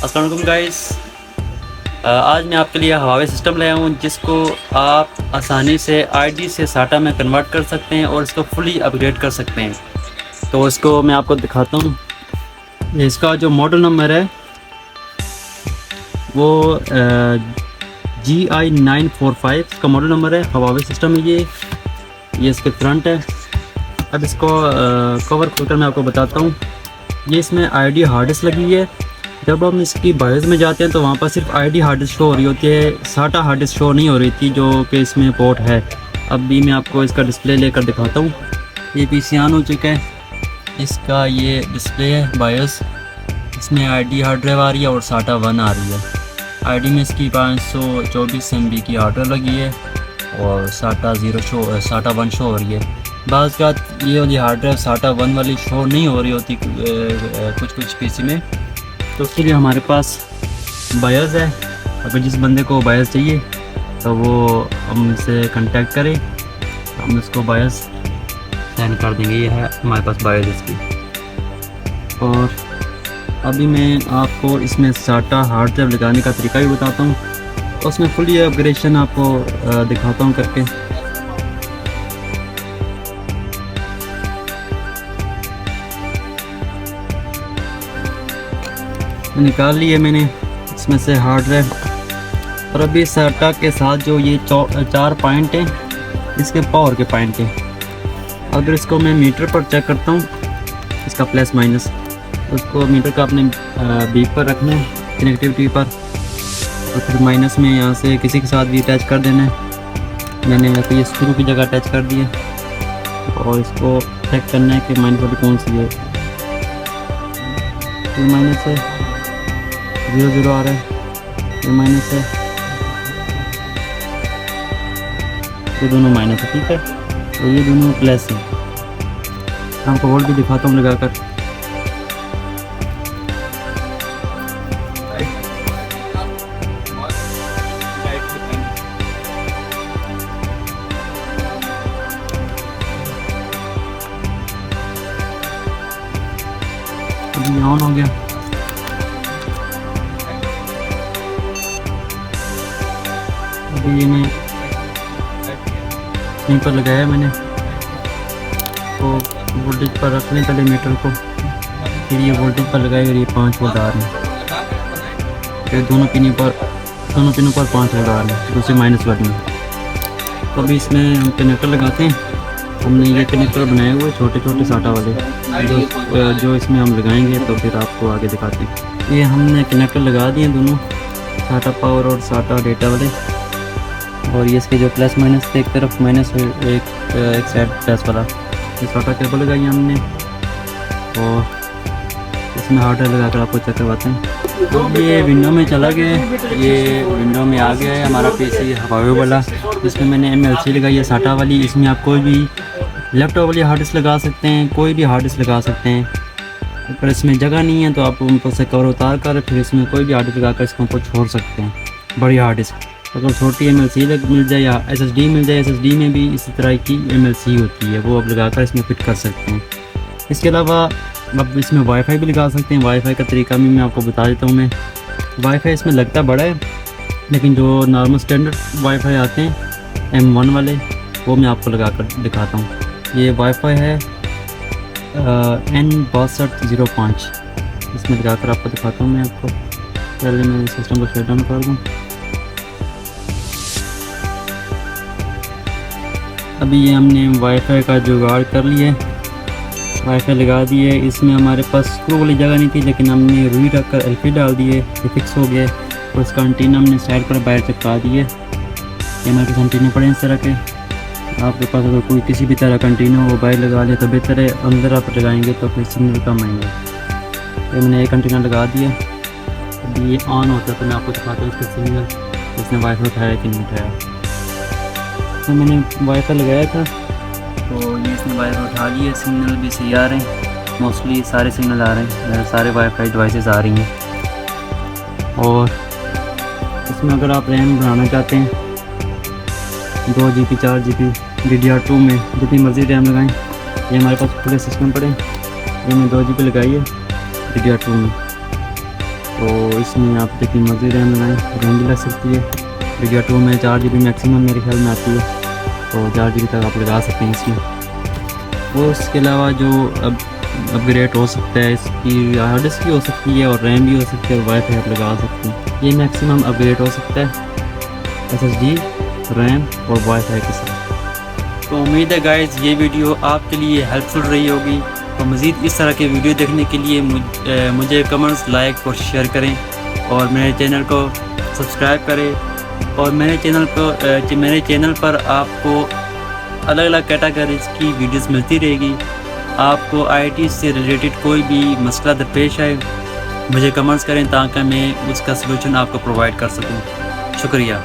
अस्सलाम वालेकुम गाइस। आज मैं आपके लिए हवावे सिस्टम लाया हूँ जिसको आप आसानी से आईडी से साटा में कन्वर्ट कर सकते हैं और इसको फुली अपग्रेड कर सकते हैं। तो इसको मैं आपको दिखाता हूँ। इसका जो मॉडल नंबर है वो GI945 का मॉडल नंबर है। हवावे सिस्टम है ये इसके फ्रंट है। अब इसको कवर खोलकर मैं आपको बताता हूँ। ये इसमें आईडी हार्ड डिस्क लगी है। जब हम इसकी बायोस में जाते हैं तो वहाँ पर सिर्फ आईडी हार्ड डिस्क शो हो रही होती है, साटा हार्ड डिस्क शो नहीं हो रही थी जो कि इसमें पोर्ट है। अब भी मैं आपको इसका डिस्प्ले लेकर दिखाता हूँ। ये पीसी ऑन हो चुका है। इसका ये डिस्प्ले है बायोस, इसमें आईडी हार्ड ड्राइव आ रही है और साटा 1 आ रही है। आईडी में इसकी 524 MB की हार्ड ड्राइव लगी है और साटा 1 शो हो रही है। बाज़ का ये वाली हार्ड ड्राइव साटा 1 वाली शो नहीं हो रही होती कुछ पीसी में, तो उसके लिए हमारे पास बायोस है। अगर जिस बंदे को बायोस चाहिए तो वो हमसे कांटेक्ट करे, हम इसको बायोस सेंड कर देंगे। ये है हमारे पास बायोस इसकी। और अभी मैं आपको इसमें साटा हार्ड ड्राइव लगाने का तरीका भी बताता हूँ, उसमें फुली अपग्रेडेशन आपको दिखाता हूँ करके। निकाल लिए मैंने इसमें से हार्ड ड्राइव। और अभी साटा के साथ जो ये 4 पॉइंट हैं, इसके पावर के पॉइंट हैं। अगर इसको मैं मीटर पर चेक करता हूँ, इसका प्लस माइनस, उसको मीटर का अपने बीप पर रखना है, कनेक्टिविटी पर। और फिर माइनस में यहाँ से किसी के साथ भी अटैच कर देना है। मैंने वैसे ये स्क्रू की जगह अटैच कर दिए और इसको चेक करना है कि माइनस वाली कौन सी है। ये माइनस है, 0 आ रहा है, ये माइनस है, ये दोनों माइनस है, ठीक है। तो ये दोनों प्लस है। आपको वोल्ट भी दिखाता हूँ लगाकर। अभी ऑन हो गया। अभी ये मैं यहीं पर लगाया मैंने, तो वोल्टेज पर रखने पहले मीटर को, फिर ये वोल्टेज पर लगाए और ये 5 वोल्ट आ रहे हैं। फिर दोनों पिनों पर 5 वोल्ट आ रहे हैं, दूसरे माइनस वाले में। तो अभी इसमें हम कनेक्टर लगाते हैं। हमने ये कनेक्टर बनाए हुए छोटे छोटे साटा वाले, जो इसमें हम लगाएंगे तो फिर आपको आगे दिखाते हैं। ये हमने कनेक्टर लगा दिए दोनों, साटा पावर और साटा डेटा वाले। और ये इसके जो प्लस माइनस थे, एक तरफ माइनस एक साइड प्लस वाला, ये साटा केबल लगाई हमने। और इसमें हार्ड ड्राइव लगा कर आपको चेक करवाते हैं। तो ये विंडो में चला गया, ये विंडो में आ गया है हमारा पीसी हवावे वाला। इसमें मैंने MLC लगाई है साटा वाली। इसमें आप कोई भी लैपटॉप वाली हार्ड डिस्क लगा सकते हैं, कोई भी हार्ड डिस्क लगा सकते हैं। अगर इसमें जगह नहीं है तो आप उनको से कवर उतार कर फिर इसमें कोई भी हार्ड डिस्क लगा कर इसको छोड़ सकते हैं, बड़ी हार्ड डिस्क। अगर छोटी MLC मिल जाए या SSD मिल जाए, SSD में भी इसी तरह की MLC होती है, वो आप लगा कर इसमें फिट कर सकते हैं। इसके अलावा अब इसमें वाईफाई भी लगा सकते हैं। वाईफाई का तरीका भी मैं आपको बता देता हूँ। मैं वाईफाई इसमें लगता बड़ा है, लेकिन जो नॉर्मल स्टैंडर्ड वाईफाई आते हैं M1 वाले, वो मैं आपको लगा कर दिखाता हूँ। ये वाईफाई है N6205, इसमें लगा कर आपको दिखाता हूँ मैं आपको। पहले मैं सिस्टम को शट डाउन कर दूँ। अभी ये हमने वाईफाई का जुगाड़ कर लिया है, वाईफाई लगा दिए। इसमें हमारे पास स्क्रू वाली जगह नहीं थी, लेकिन हमने रुई रख कर LP डाल दिए, ये फिक्स हो गया। और इसका एंटीना हमने साइड पर बाहर चिपका दिए। ये हमारे पास एंटीने पड़े इस तरह के। आपके पास अगर कोई किसी भी तरह का एंटीना हो, बाहर लगा ले तो बेहतर है। अंदर आप लगाएंगे तो फिर सिग्नल कम आएंगे। तो मैंने एक एंटीना लगा दिया। अभी ये ऑन होता है तो मैं आपको दिखाता हूँ इसका सिग्नल, इसने वाईफाई उठाया कि नहीं उठाया। तो मैंने वाईफाई लगाया था तो ये इसने वाईफाई उठा लिया। सिग्नल भी सही आ रहे हैं, मोस्टली सारे सिग्नल आ रहे हैं, सारे वाईफाई डिवाइसेस आ रही हैं। और इसमें अगर आप रैम बढ़ाना चाहते हैं 2 GB 4 GB DDR2 में जितनी मर्ज़ी रैम लगाएं। ये हमारे पास पूरे सिस्टम पड़े, ये मैं 2 GB लगाई है DDR2 में। तो इसमें आप जितनी मर्जी रैम लगाएँ, रैम भी लग सकती है। मीडिया 2 में 4 GB मैक्सिमम मेरे ख्याल में आती है, तो 4 GB तक आप लगा सकते हैं इसमें। वो इसके अलावा जो अब अपग्रेड हो सकता है, इसकी हार्ड डिस्क भी हो सकती है और रैम भी हो सकती है और वाईफाई आप लगा सकते हैं। ये मैक्सिमम अपग्रेड हो सकता है SSD, रैम और वाईफाई के साथ। तो उम्मीद है गाइस ये वीडियो आपके लिए हेल्पफुल रही होगी। तो मज़ीद इस तरह के वीडियो देखने के लिए मुझे कमेंट्स, लाइक और शेयर करें और मेरे चैनल को सब्सक्राइब करें। और मेरे चैनल पर आपको अलग अलग कैटेगरीज की वीडियोस मिलती रहेगी। आपको IT से रिलेटेड कोई भी मसला दरपेश आए, मुझे कमेंट्स करें ताकि मैं उसका सलूशन आपको प्रोवाइड कर सकूं। शुक्रिया।